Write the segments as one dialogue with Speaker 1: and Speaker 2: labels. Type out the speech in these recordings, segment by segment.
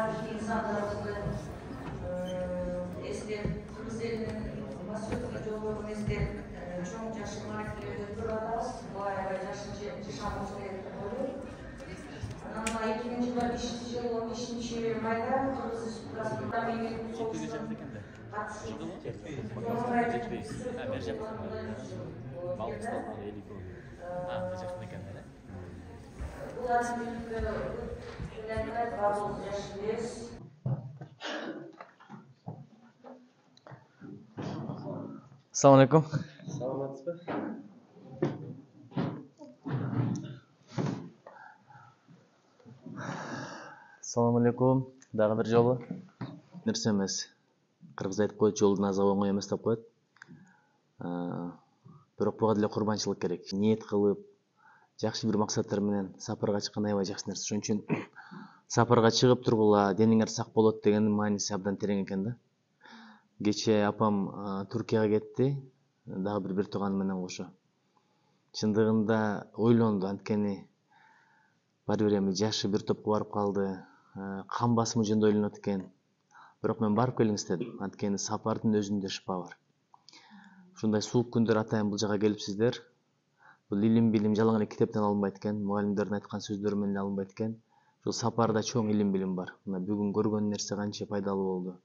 Speaker 1: tarihi insanlarımızı eski Kırgız elinin masörlük yolları bizde çok yaşamak durarız. Bu arada yaşamımız gerekiyor. Ama 2000 5. yıl 15. ayda Kırgız Respublikası'nda benim soğuksun katısıydı. Bunların ülkelerinde bazı yaşıyoruz.
Speaker 2: Assalamu alaikum.
Speaker 3: Саламатсызбы?
Speaker 2: Assalamu alaikum. Дагы бир жолу. Нерсе эмес. Кыргыз айтып коет, жолдун азабы оңой эмес деп коет. Бирок буга деле курбанчылык керек. Ниет кылып, жакшы бир максаттар менен сапарга чыккан аябай жакшы нерсе. Ошон үчүн сапарга чыгып тургула, дениңер сак болот дегендин мааниси абдан терең экен да. Кече апам Туркияга кетти, дагы бир тууганы менен кошо. Чындыгында ойлонду, анткени баары бир эми жашы бир топко барып калды. Кан басымы жөнүндө ойлонот экен. Бирок мен барып келиң истедим. Анткени сапардын өзүндө шыпа бар. Ушундай суук күндөр атайын бул жака келипсиздер. Бул илим билим жалаң эле китептен алынбайт экен, мугалимдердин айткан сөздөрү менен алынбайт экен. Ушул сапарда чоң илим билим бар. Мына бүгүн көргөн нерсе канча пайдалуу болду.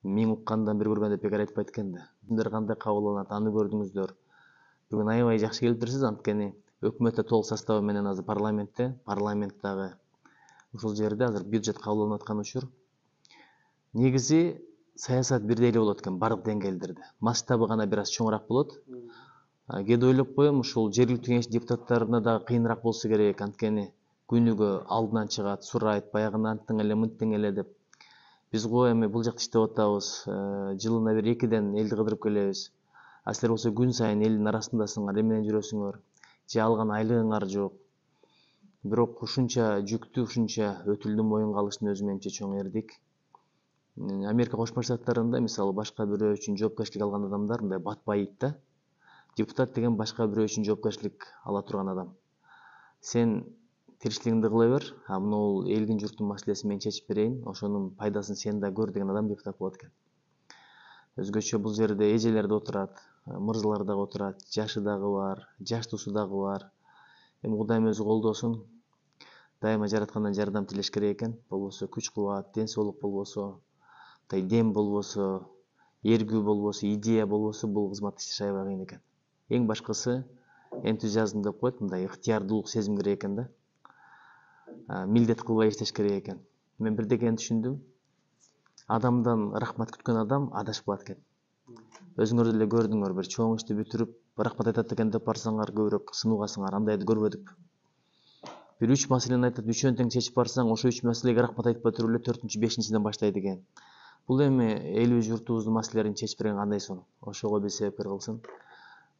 Speaker 2: Миң уккандан бир көргөн деп бекер айтпайт экен да. Сиздер кандай кабыл алат, аны көрдүңүздөр. Бүгүн аябай жакшы келиптирсиз, анткени өкмөттө толук составы менен азыр парламенттагы ушул жерде азыр бюджет кабыл алынып аткан учур. Негизи саясат бирдей эле болот экен бардык деңгээлдерде. Масштабы гана бир аз чоңураак болот. Кээде ойлоп коем, ушул жергиликтүү кеңеш депутаттарына да кыйыныраак болсо керек, анткени күнүгө алдынан чыгат, сурайт, баягы антиң эле, мынтиң эле деп. Биз го эми бул жакта иштеп атабыз, жылына бир 2ден элди кыдырып келебиз. Силер болсо күн сайын элдин арасындасыңар, эменен жүрөсүңөр, же алган айлыгыңар жок. Бирок ушунча жүктү, ушунча өтүлдү моюнга алыштын өзү менимче чоң эрдик. Америка Кошмо Штаттарында мисалы башка бирөө үчүн жоопкерчилик алган адамдар мындай батпайт да. Депутат деген башка бирөө үчүн жоопкерчилик ала турган адам. Сен тиричилигиңди кыла бер, мына элдин журттун маселесин мен чечип берейин, ошонун пайдасын сен да көр деген адам депутат болот экен. Өзгөчө бул жерде эжелер да отурат, мырзалар дагы отурат, жашы дагы бар, жаштуусу дагы бар. Эми Кудайым өзү колдосун. Дайыма жараткандан жардам тилеш керек экен. Болбосо күч кубат, ден соолук болбосо, дем болбосо, эргүү болбосо, идея болбосо бул кызматты иштеш аябай кыйын экен. Эң башкысы энтузиазм деп коет, мындай ыктыярдуулук сезим керек экен да. Милдет кылбай иштеш керек экен. Мен бирдекени түшүндүм. Адамдан рахмат күткөн адам адашып калат экен. Өзүңөр деле көрдүңөр, бир чоң ишти бүтүрүп, рахмат айтат экен деп барсаңар көбүрөөк сынуугасыңар, андайды көрбөдүк. Бир 3 маселени айтат, 3-өн тең чечип барсаң, ошо 3 маселеге рахмат айтпай туруп эле 4-5-ден баштайт экен. Бул эми элибиз журтубуздун маселелерин чечип берген кандай сонун. Ошого биз себепкер кылсын.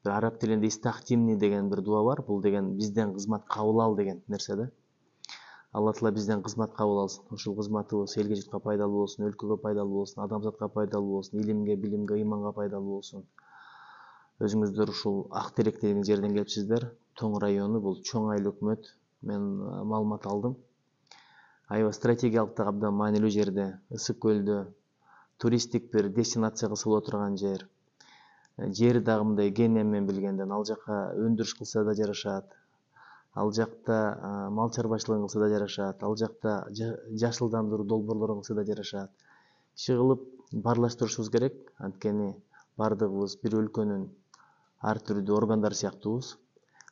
Speaker 2: Бир араб тилинде истахтимни деген бир дуа бар. Бул деген бизден кызмат кабыл ал деген нерсе да. Алла Таала бизден кызмат кабыл алсын. Ушул кызматыбыз элге журтка пайдалуу болсун, өлкөгө пайдалуу болсун, адамзатка пайдалуу болсун, илимге, билимге, ыйманга пайдалуу болсун. Өзүңүздөр ушул ак терек деген жерден келипсиздер. Тоң району бул чоң айлы өкмөт. Мен маалымат алдым. Аябай стратегиялык да абдан маанилүү жерде, Ысык көлдө туристтик бир дестинация кылса боло турган жер. Жери дагы мындай кең эмен билгенден ал жака өндүрүш кылса да жарашат. Ал жакта мал чарбачылыгын кылса да жарашат. Ал жакта жашылдандыруу долбоорлорун кылса да жарашат. Чыгылып баарлаштырышыбыз керек. Анткени бардыгыбыз бир өлкөнүн ар түрдүү органдары сыяктуубуз.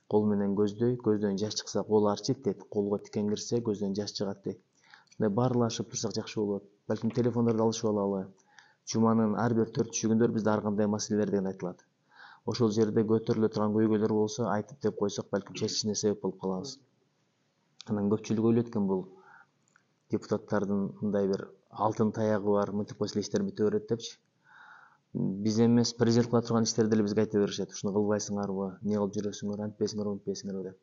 Speaker 2: Кол менен көздөй, көздөн жаш чыкса кол арчийт дейт, колго тикен кирсе көздөн жаш чыгат дейт. Ушундай баарлашып турсак жакшы болот. Балким телефондорду алышып алалы. Жуманын ар бир 4-күндөр бизде ар кандай маселелер деген айтылат. Ошол жерде көтөрүлө турган көйгөйлөр болсо айтып деп койсок, балким чечишине себеп болуп калабыз. Анан көпчүлүк ойлойт экен бул депутаттардын мындай бир алтын таягы бар, мынтип койсо иштер бүтө берет депчи. Биз эмес, президент кыла турган иштерди эле бизге айта беришет. Ушуну кылбайсыңарбы, эмне кылып жүрөсүңөр, антпейсиңерби, мынтпейсиңерби деп.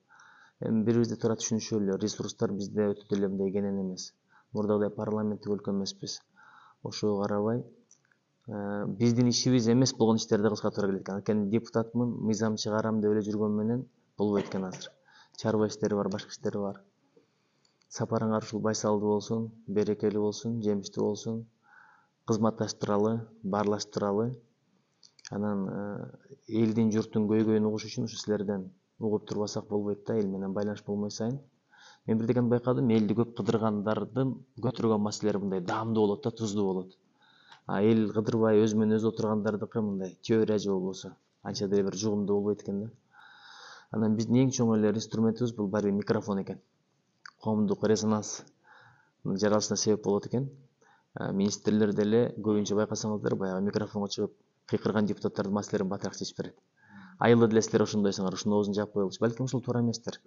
Speaker 2: Эми бирибизди туура түшүнүшөлү эле, ресурстар бизде өтө деле мындай кенен эмес. Мурдагыдай парламенттик өлкө эмеспиз. Ошого карабай, биздин ишибиз эмес болгон иштерди кылышка туура келет экен. Анткени депутатмын, мыйзам чыгарам деп эле жүргөн менен болбойт экен азыр. Чарба иштери бар, башка иштери бар. сапарыңар ушул байсалдуу болсун, берекелүү болсун, жемиштүү болсун, кызматташтыралы, баарлаштыралы. Анан элдин журттун көйгөйүн угуш үчүн ушу силерден угуп турбасак болбойт да, эл менен байланыш болмой сайын. Мен бир деген байкадым, элди көп кыдыргандардын көтөргөн маселелери мындай даамдуу болот да, туздуу болот. А эл кыдырбай өзү менен өзү отургандардыкы мындай теория же болбосо анча деле бир жугумдуу болбойт экен да. Анан биздин эң чоң эле инструментибиз бул барибир микрофон экен. Коомдук резонанс жаралышына себеп болот экен. Министрлер деле көбүнчө байкасаңыздар баягы микрофонго чыгып кыйкырган депутаттардын маселелерин батыраак чечип берет. Айылда деле силер ошондойсуңар, ушунун оозун жаап коелучу. Балким ушул туура эместир.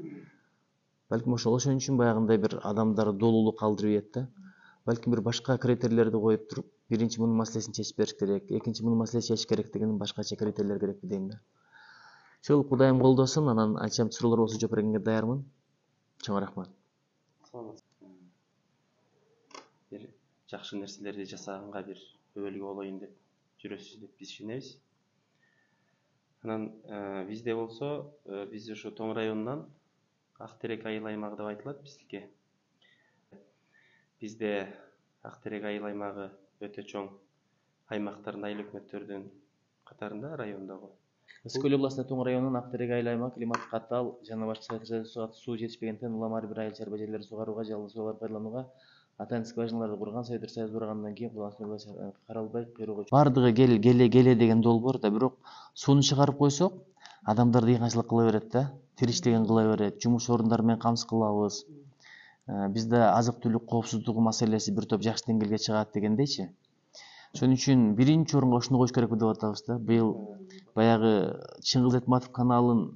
Speaker 2: Балким ошол үчүн баягындай бир адамдар долуулук калтырып ийет да. Балким бир башка критерийлерди коюп туруп, биринчи мунун маселесин чечип бериш керек, экинчи мунун маселесин чечиш керек деген башкача критерийлер керекпи дейм да. Ошол Кудайым колдосун, анан ачам суроолор болсо жооп бергенге даярмын. Чоң рахмат.
Speaker 3: Бир жакшы нерселерди жасаганга бир өбөлгө болоюн деп жүрөсүз деп биз ишенебиз. Анан бизде болсо, биз ошо Тоң районунан Актерек айыл аймагы деп айтылат биздики. Бизде Актерек айыл аймагы өтө чоң аймактардын айыл өкмөттөрдүн катарында райондогу.
Speaker 2: Ысык көл областында Тоң районунун Актерек айыл аймагы климат катаал жана башка суу жетишпегендиктен улам ар бир айыл чарба жерлерди сугарууга, жалгыз сууларды пайдаланууга атайын скважиналарды курган Советтер Союзу кургандан кийин колдонуусуна каралбай кыйроого. Бардыгы келе деген долбоор да, бирок сууну чыгарып койсок, адамдар дыйканчылык кыла берет да, тириштигин кыла берет, жумуш орундары менен камсыз кылабыз. Бизде азык түлүк коопсуздугу маселеси бир топ жакшы деңгээлге чыгат дегендейчи. Ошон үчүн биринчи орунга ушуну коюш керекпи деп атабыз да. Быйыл баягы Чыңгыз Айтматов каналын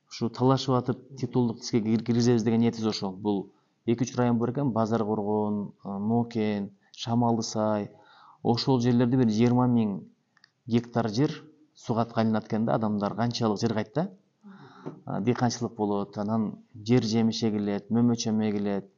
Speaker 2: ушу талашып атып титулдук тизге киргизебиз деген ниетибиз ошол. Бул 2-3 район бар экен, Базар Коргон, Нокен, Шамалды Сай. Ошол жерлерде бир 20 000 гектар жер суга кайланат экен да, адамдар канчалык жер кайтта. Дыйканчылык болот, анан жер жемиш эгилет, мөмөчөм эгилет.